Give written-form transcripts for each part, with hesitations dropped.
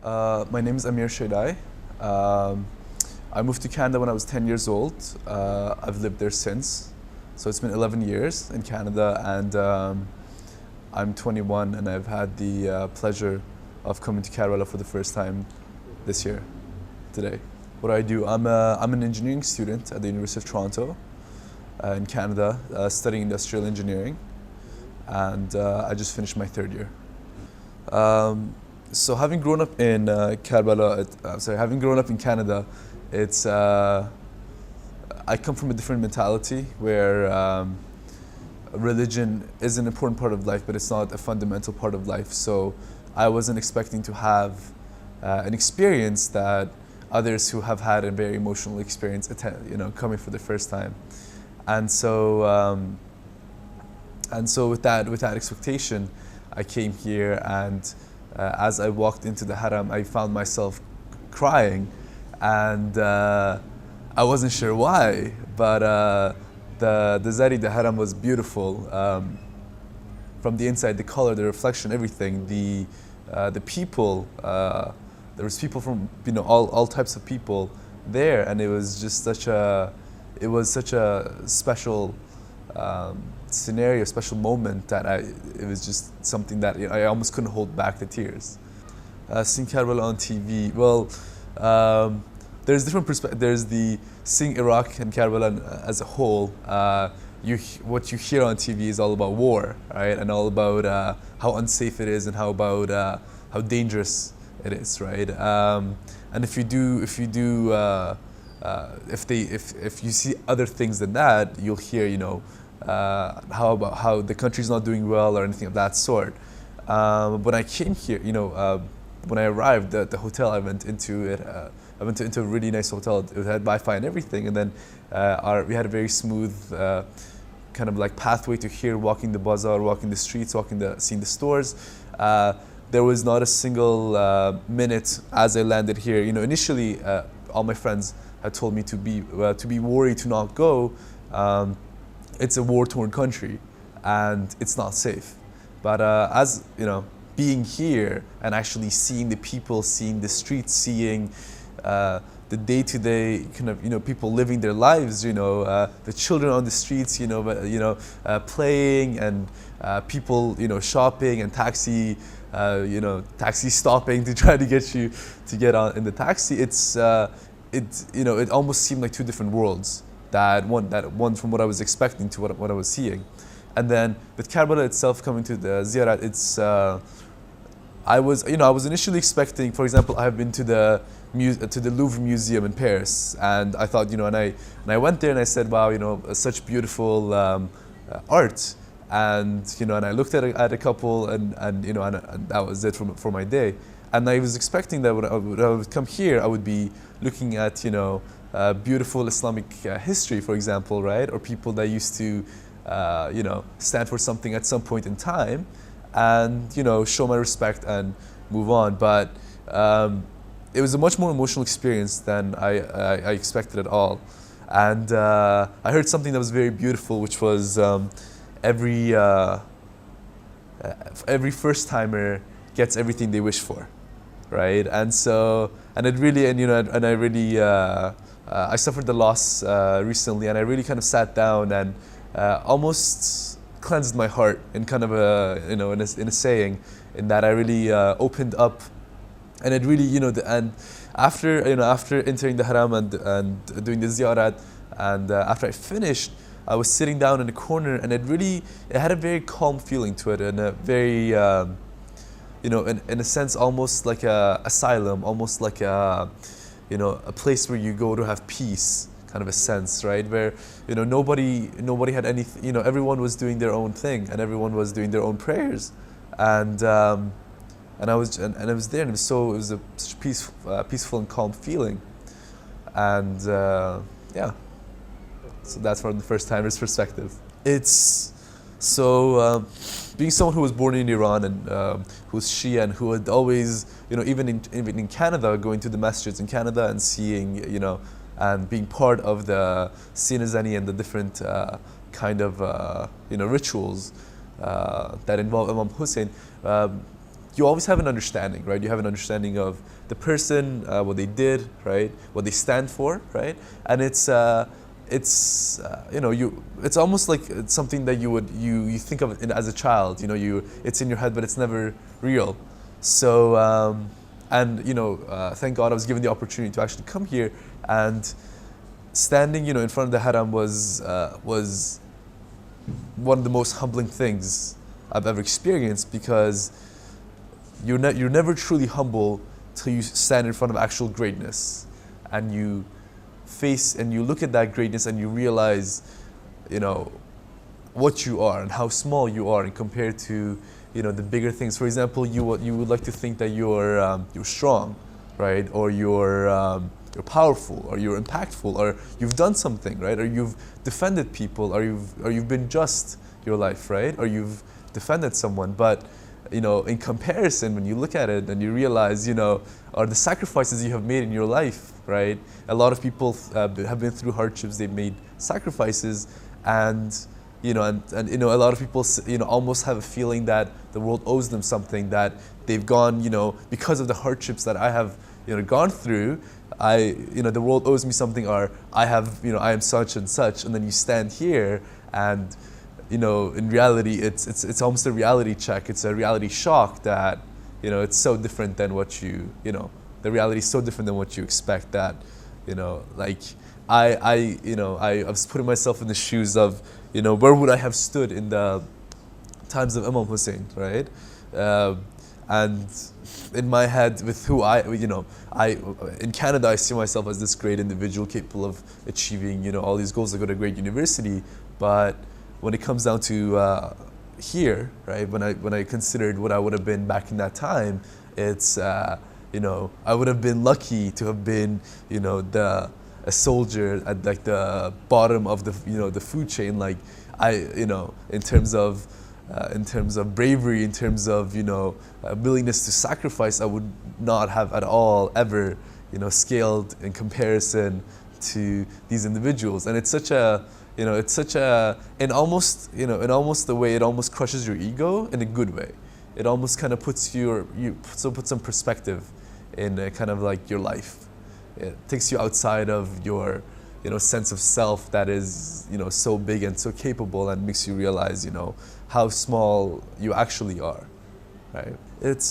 My name is Ameer Shaidai. Um, I moved to Canada when I was 10 years old. I've lived there since. So it's been 11 years in Canada, and I'm 21, and I've had the pleasure of coming to Kerala for the first time this year, today. What I do, I'm an engineering student at the University of Toronto in Canada, studying industrial engineering, and I just finished my third year. So having grown up in having grown up in Canada, it's I come from a different mentality where religion is an important part of life, but it's not a fundamental part of life. So I wasn't expecting to have an experience that others who have had a very emotional experience, coming for the first time, and so with that expectation, I came here, and as I walked into the haram, I found myself crying, and I wasn't sure why, but the haram was beautiful. From the inside, the color, the reflection, everything, the people. There was people from all types of people there, and it was just such a special scenario, special moment that it was just something that I almost couldn't hold back the tears. Seeing Karbala on TV, well, there's different perspectives. There's the seeing Iraq and Karbala as a whole. What you hear on TV is all about war, right, and all about how unsafe it is and how dangerous it is, right? And if you see other things than that, you'll hear, how the country's not doing well or anything of that sort. When I came here, when I arrived at the hotel, I went into a really nice hotel. It had Wi-Fi and everything, and then we had a very smooth kind of like pathway to here, walking the bazaar, walking the streets, seeing the stores. There was not a single minute as I landed here. Initially, all my friends had told me to be worried to not go. It's a war-torn country, and it's not safe. But as being here and actually seeing the people, seeing the streets, seeing the day-to-day kind of people living their lives, the children on the streets, playing, and people shopping, and taxi stopping to try to get on in the taxi. It almost seemed like two different worlds. That one from what I was expecting to what I was seeing, and then with Karbala itself coming to the ziyarat, I was initially expecting, for example, I have been to the Louvre Museum in Paris, and I thought, and I went there and I said, wow, such beautiful art, and and I looked at a couple, and that was it for my day. And I was expecting that when I would come here, I would be looking at beautiful Islamic history, for example, right, or people that used to stand for something at some point in time, and show my respect and move on. But it was a much more emotional experience than I expected at all. And I heard something that was very beautiful, which was every first timer gets everything they wish for, right? And so, and I really I suffered the loss recently, and I really kind of sat down and almost cleansed my heart in kind of in a saying, in that I really opened up, and it really and after entering the haram and doing the ziyarat, and after I finished, I was sitting down in a corner, and it had a very calm feeling to it, and a very in a sense almost like a asylum, almost like a place where you go to have peace, kind of a sense, right? Where nobody had anything. Everyone was doing their own thing, and everyone was doing their own prayers, and I was there, and it was such a peaceful and calm feeling, and yeah. So that's from the first timer's perspective. It's so being someone who was born in Iran, and who's Shia, and who had always, even in Canada, going to the masjids in Canada and seeing, and being part of the Sinazani and the different kind of rituals that involve Imam Hussein. you always have an understanding, right? You have an understanding of the person, what they did, right? What they stand for, right? And it's it's almost like it's something that you think of it as a child. It's in your head, but it's never real. So thank God I was given the opportunity to actually come here, and standing in front of the haram was one of the most humbling things I've ever experienced, because you're never truly humble till you stand in front of actual greatness, and you look at that greatness and you realize what you are and how small you are, and compared to the bigger things. For example, you would like to think that you're strong, right? Or you're powerful, or you're impactful, or you've done something, right? Or you've defended people, or you've been just your life, right? Or you've defended someone. But in comparison, when you look at it and you realize, are the sacrifices you have made in your life, right? A lot of people have been through hardships. They've made sacrifices, and a lot of people almost have a feeling that the world owes them something, that they've gone, because of the hardships that I have gone through. The world owes me something, or I am such and such. And then you stand here, and in reality, it's almost a reality check. It's a reality shock that it's so different than what the reality is so different than what you expect. That I was putting myself in the shoes of where would I have stood in the times of Imam Hussein, right? And in my head, with who in Canada, I see myself as this great individual capable of achieving all these goals. I go to a great university, but when it comes down to here, right? When I considered what I would have been back in that time, it's I would have been lucky to have been a soldier at like the bottom of the the food chain. Like in terms of bravery, in terms of willingness to sacrifice, I would not have at all ever scaled in comparison to these individuals. And it's such a in almost the way it almost crushes your ego in a good way. It almost kind of puts some perspective in kind of like your life. It takes you outside of your sense of self that is so big and so capable, and makes you realize how small you actually are, right? It's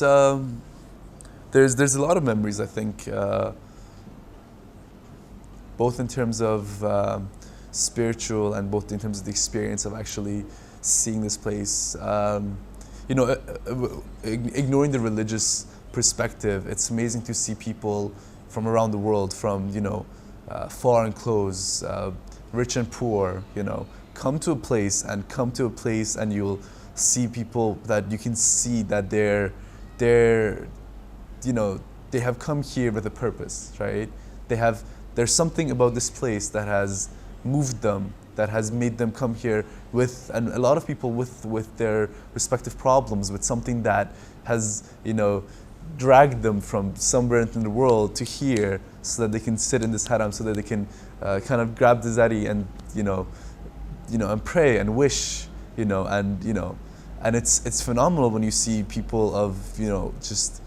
there's a lot of memories, I think, both in terms of spiritual, and both in terms of the experience of actually seeing this place. Ignoring the religious perspective, it's amazing to see people from around the world, from far and close, rich and poor, come to a place, and you'll see people that you can see that they have come here with a purpose, right? There's something about this place that has moved them, that has made them come here with, and a lot of people with their respective problems, with something that has dragged them from somewhere in the world to here, so that they can sit in this haram, so that they can kind of grab the zari and and pray and wish, and it's phenomenal when you see people of just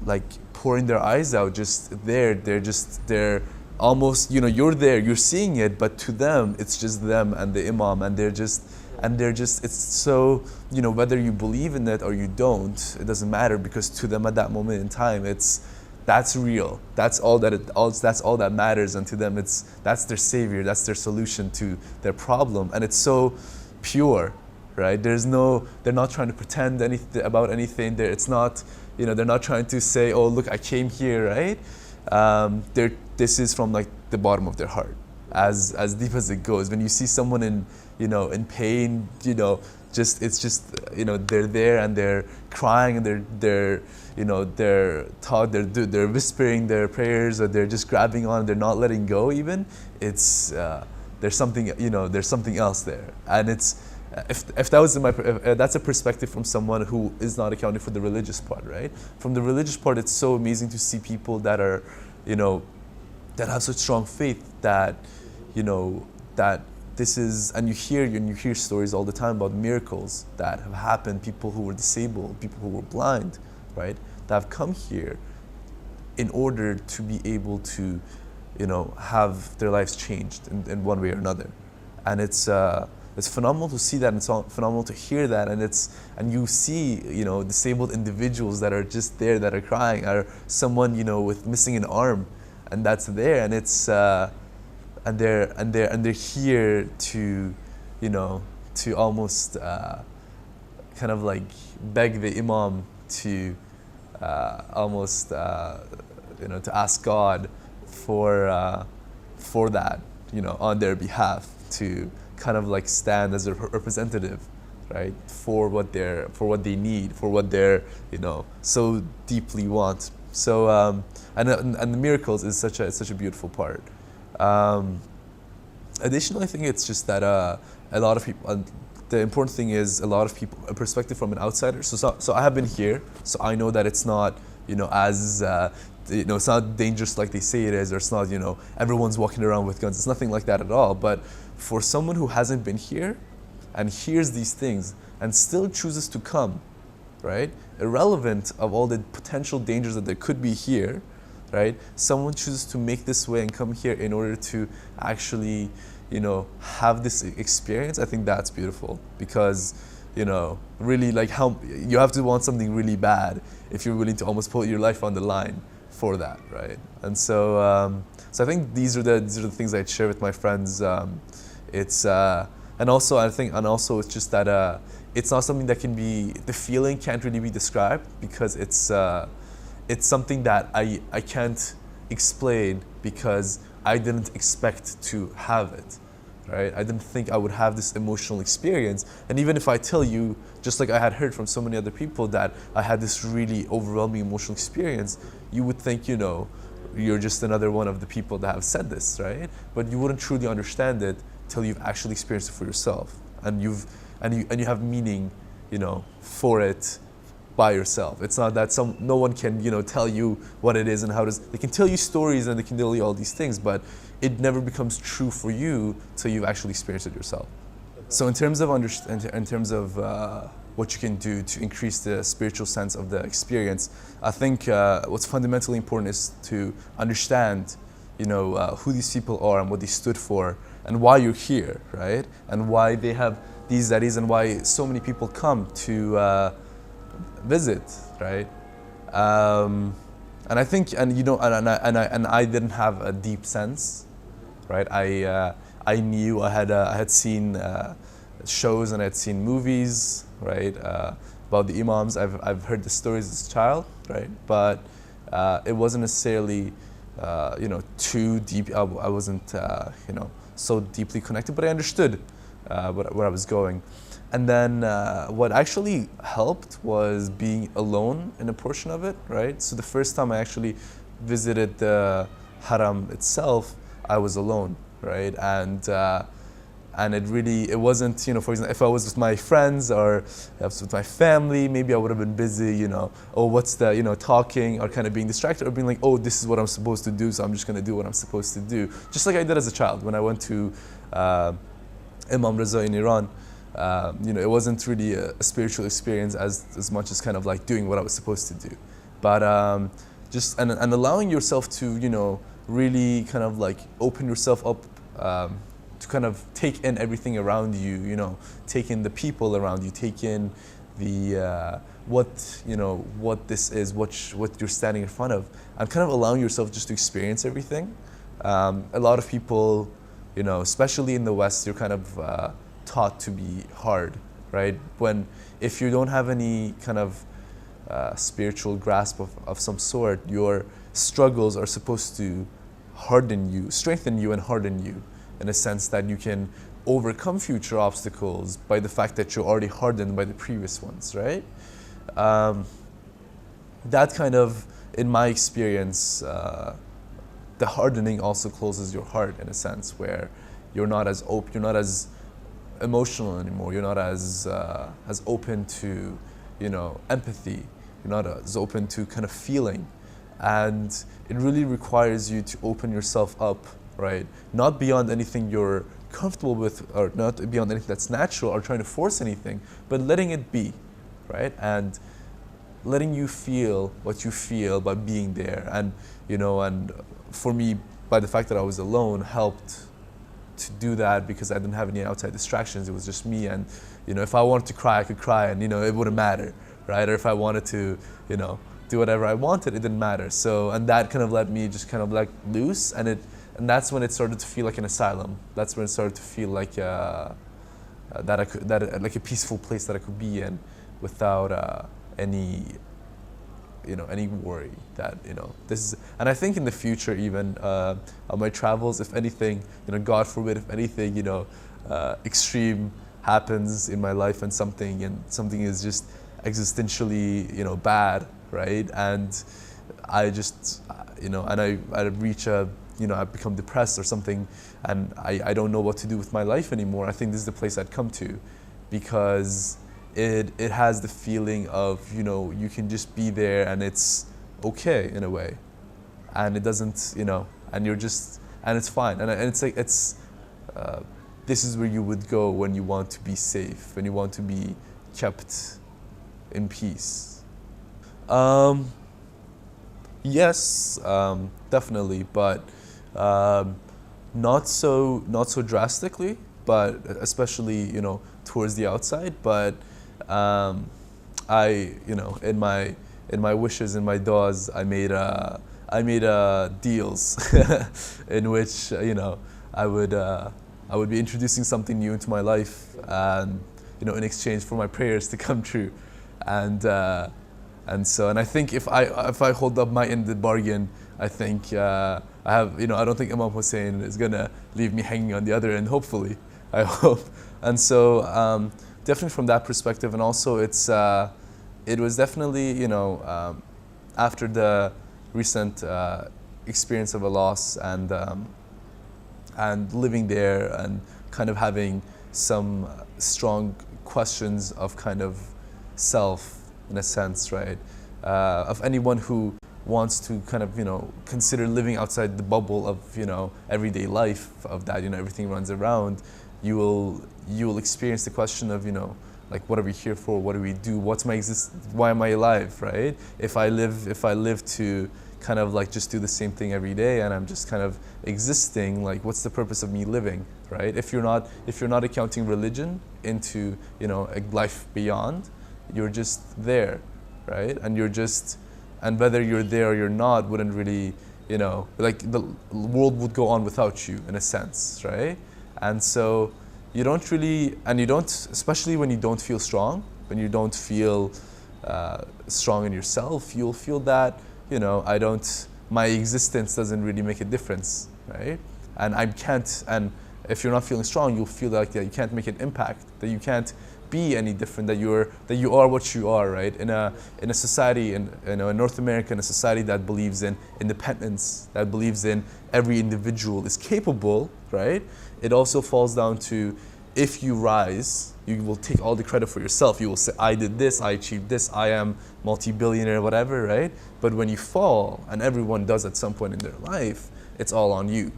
like pouring their eyes out, just they're almost you're there, you're seeing it, but to them it's just them and the Imam, and they're just it's so whether you believe in it or you don't, it doesn't matter, because to them at that moment in time, that's real, that's all that matters, and to them that's their savior, that's their solution to their problem, and it's so pure, right? They're not trying to pretend about anything. It's not they're not trying to say, oh look, I came here, right? This is from like the bottom of their heart, as deep as it goes. When you see someone in pain, they're there and they're crying, and they're whispering their prayers, or they're just grabbing on, they're not letting go even. It's there's something else there, and it's if that was that's a perspective from someone who is not accounting for the religious part, right? From the religious part, it's so amazing to see people that are that have such strong faith that that this is, and you hear stories all the time about miracles that have happened, people who were disabled, people who were blind, right? That have come here in order to be able to, have their lives changed in one way or another. And it's phenomenal to see that, and it's phenomenal to hear that, and you see, disabled individuals that are just there, that are crying, or someone, with missing an arm, and that's there, and it's and they're here to, to almost kind of like beg the Imam to almost to ask God for that, on their behalf, to kind of like stand as a representative, right, for what they need, for what they're, so deeply want. So and the miracles is such a beautiful part. Additionally, I think it's just that a lot of people. The important thing is a lot of people, a perspective from an outsider. So I have been here, so I know that it's not, as it's not dangerous like they say it is, or it's not, everyone's walking around with guns. It's nothing like that at all. But for someone who hasn't been here and hears these things and still chooses to come, right, irrelevant of all the potential dangers that there could be here, right, someone chooses to make this way and come here in order to actually, have this experience. I think that's beautiful, because, really, like, how you have to want something really bad if you're willing to almost put your life on the line for that, right? And so, so I think these are the things I'd share with my friends. It's and also it's just that it's not something that can be, the feeling can't really be described, because it's something that I can't explain, because I didn't expect to have it, right? I didn't think I would have this emotional experience. And even if I tell you, just like I had heard from so many other people, that I had this really overwhelming emotional experience, you would think, you're just another one of the people that have said this, right? But you wouldn't truly understand it till you've actually experienced it for yourself, and you have meaning, for it by yourself. It's not that no one can, tell you what it is and how it is. They can tell you stories and they can tell you all these things, but it never becomes true for you till you've actually experienced it yourself. So in terms of what you can do to increase the spiritual sense of the experience, I think what's fundamentally important is to understand, who these people are and what they stood for, and why you're here, right? And why they have these studies, and why so many people come to visit, right? And I think, and I didn't have a deep sense, right? I knew I had seen shows and I had seen movies, right, about the Imams. I've heard the stories as a child, right? But it wasn't necessarily too deep. I wasn't so deeply connected, but I understood where I was going. And then what actually helped was being alone in a portion of it, right? So the first time I actually visited the Haram itself, I was alone, right? And it wasn't, for example, if I was with my friends or if I was with my family, maybe I would have been busy, what's the, talking or kind of being distracted, or being like, oh, this is what I'm supposed to do, so I'm just going to do what I'm supposed to do. Just like I did as a child when I went to Imam Raza in Iran. It wasn't really a spiritual experience as much as kind of like doing what I was supposed to do. But just and allowing yourself to, really kind of like open yourself up to kind of take in everything around you, take in the people around you, take in the what this is, what you're standing in front of, and kind of allowing yourself just to experience everything. A lot of people, especially in the West, you're kind of taught to be hard, right? If you don't have any kind of spiritual grasp of some sort, your struggles are supposed to strengthen you and harden you, in a sense that you can overcome future obstacles by the fact that you're already hardened by the previous ones, right? That kind of, in my experience, the hardening also closes your heart, in a sense, where you're not as open, you're not as emotional anymore, you're not as open to, empathy, you're not as open to kind of feeling. And it really requires you to open yourself up, right? Not beyond anything you're comfortable with, or not beyond anything that's natural, or trying to force anything, but letting it be, right? And letting you feel what you feel by being there. And and for me, by the fact that I was alone, helped to do that, because I didn't have any outside distractions. It was just me, and if I wanted to cry, I could cry, and it wouldn't matter, right? Or if I wanted to do whatever I wanted, it didn't matter. So, and that kind of let me just kind of like loose, and that's when it started to feel like an asylum. That's when it started to feel like like a peaceful place that I could be in without any any worry that this is. And I think in the future, even on my travels, if anything, God forbid, if anything extreme happens in my life, and something is just existentially bad, right? And I just and I reach a I become depressed or something, and I don't know what to do with my life anymore. I think this is the place I'd come to, because it has the feeling of you can just be there and it's okay in a way, and it doesn't and you're just, and it's fine, and it's like this is where you would go when you want to be safe, when you want to be kept in peace. Yes, definitely, but not so drastically, but especially towards the outside. But I in my wishes, in my du'as, I made deals in which I would be introducing something new into my life, and in exchange for my prayers to come true, and I think if I hold up my end of the bargain, I think I have I don't think Imam Hussein is gonna leave me hanging on the other end. Hopefully, I hope. And so definitely from that perspective, and also it was definitely after the recent experience of a loss, and living there, and kind of having some strong questions of kind of self, in a sense, right? Of anyone who wants to kind of consider living outside the bubble of everyday life, of that everything runs around, you will experience the question of like, what are we here for? What do we do? What's my why am I alive, right? If I live to kind of like just do the same thing every day, and I'm just kind of existing, like, what's the purpose of me living, right? If you're not accounting religion into a life beyond, you're just there, right? And whether you're there or you're not wouldn't really, like, the world would go on without you, in a sense, right? And so you don't really, especially when you don't feel strong, when you don't feel strong in yourself, you'll feel that, my existence doesn't really make a difference, right? And if you're not feeling strong, you'll feel like that you can't make an impact, that you can't be any different, that you are what you are, right? In a society, in North America, in a society that believes in independence, that believes in every individual is capable, right? It also falls down to, if you rise, you will take all the credit for yourself. You will say, I did this, I achieved this, I am multi-billionaire, whatever, right? But when you fall, and everyone does at some point in their life, it's all on you.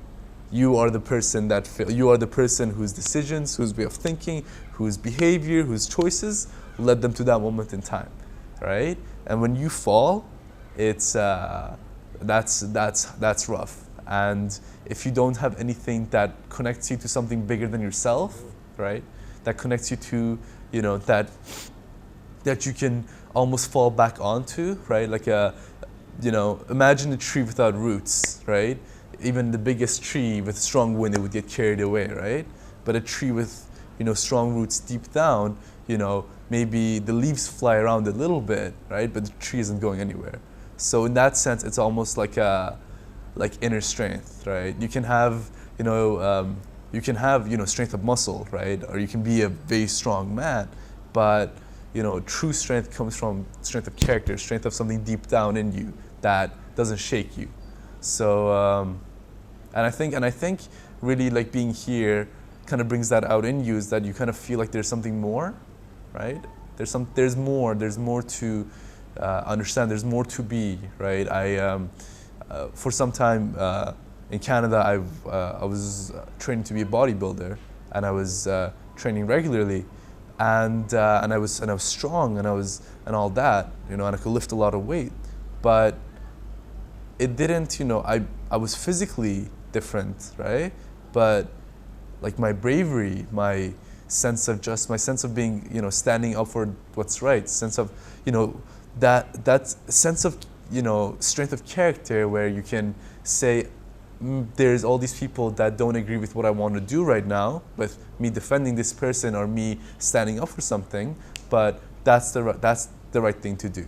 You are the person that you are the person whose decisions, whose way of thinking, whose behavior, whose choices led them to that moment in time, right? And when you fall, it's that's rough. And if you don't have anything that connects you to something bigger than yourself, right? That connects you to, that you can almost fall back onto, right? Like imagine a tree without roots, right? Even the biggest tree with strong wind, it would get carried away, right? But a tree with, strong roots deep down, maybe the leaves fly around a little bit, right? But the tree isn't going anywhere. So in that sense, it's almost like inner strength, right? You can have, strength of muscle, right? Or you can be a very strong man, but true strength comes from strength of character, strength of something deep down in you that doesn't shake you. So, and I think really, like, being here kind of brings that out in you, is that you kind of feel like there's something more, right? There's more to understand. There's more to be, right? For some time in Canada, I was training to be a bodybuilder, and I was training regularly, and I was strong, and I was and all that, you know, and I could lift a lot of weight, but it didn't, you know, I was physically different, right? But like my bravery, my sense of being, you know, standing up for what's right, sense of, you know, that sense of, you know, strength of character where you can say, there's all these people that don't agree with what I want to do right now, with me defending this person or me standing up for something, but that's the right thing to do.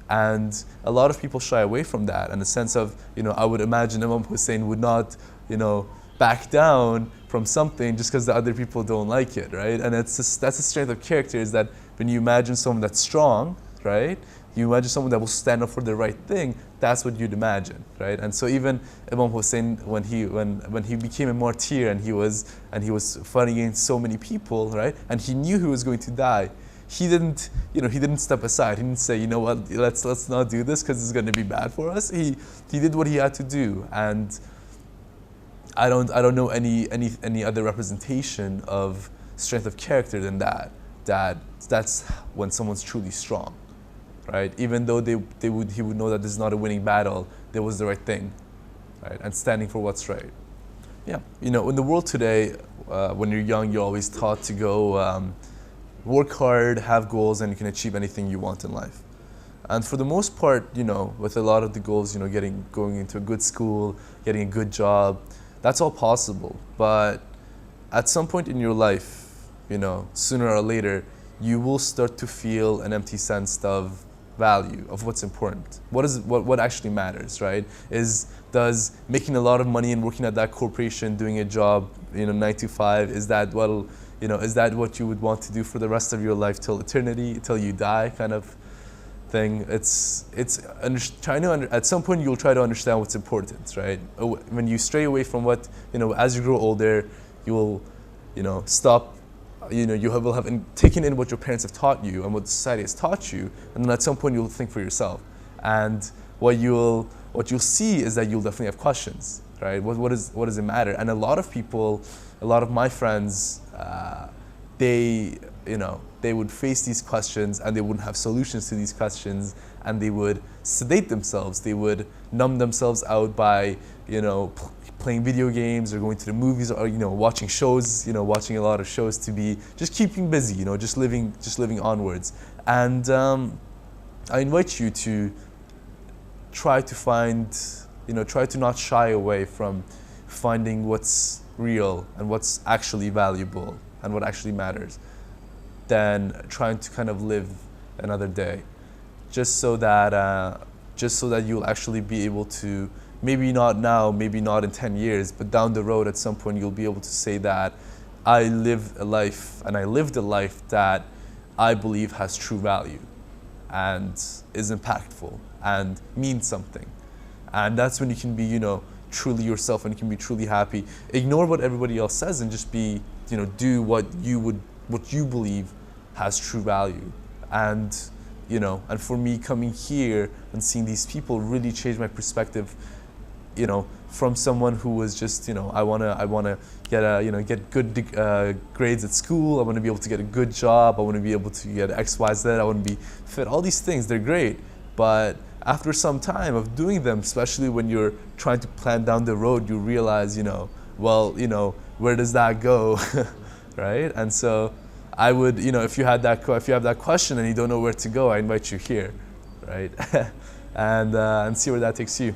And a lot of people shy away from that, and the sense of, you know, I would imagine Imam Hussein would not, you know, back down from something just because the other people don't like it, right? And that's the strength of character, is that when you imagine someone that's strong, right? You imagine someone that will stand up for the right thing. That's what you'd imagine, right? And so even Imam Hussein, when he became a martyr and he was fighting against so many people, right? And he knew he was going to die. He didn't step aside. He didn't say, you know what, let's not do this because it's going to be bad for us. He did what he had to do, and I don't know any other representation of strength of character than that. That's when someone's truly strong, right? Even though he would know that this is not a winning battle, there was the right thing, right? And standing for what's right. Yeah, you know, in the world today, when you're young, you're always taught to go work hard, have goals, and you can achieve anything you want in life. And for the most part, you know, with a lot of the goals, you know, going into a good school, getting a good job, that's all possible. But at some point in your life, you know, sooner or later, you will start to feel an empty sense of value, of what's important. What actually matters, right? Does making a lot of money and working at that corporation, doing a job, you know, 9 to 5, is that what you would want to do for the rest of your life till eternity, till you die, kind of thing? At some point you'll try to understand what's important, right? When you stray away from what, you know, as you grow older, you will, you know, stop, you know, will have taken in what your parents have taught you and what society has taught you, and then at some point you'll think for yourself. And what you'll see is that you'll definitely have questions, right? What does it matter? And a lot of my friends, they would face these questions and they wouldn't have solutions to these questions, and they would sedate themselves. They would numb themselves out by, you know, playing video games or going to the movies, or, you know, watching shows, you know, watching a lot of shows to be just keeping busy, you know, just living onwards. And I invite you to try to not shy away from finding what's real and what's actually valuable and what actually matters, than trying to kind of live another day, just so that you'll actually be able to, maybe not now, maybe not in 10 years, but down the road at some point you'll be able to say that I lived a life that I believe has true value and is impactful and means something. And that's when you can be, you know, truly yourself, and you can be truly happy. Ignore what everybody else says and just be, you know, do what you believe has true value. And, you know, and for me, coming here and seeing these people really changed my perspective, you know, from someone who was just, you know, I wanna get good grades at school, I want to be able to get a good job, I want to be able to get X, Y, Z, I want to be fit. All these things, they're great, but after some time of doing them, especially when you're trying to plan down the road, you realize, you know, well, you know, where does that go, right? And so I would, you know, if you have that question and you don't know where to go, I invite you here, right? And see where that takes you.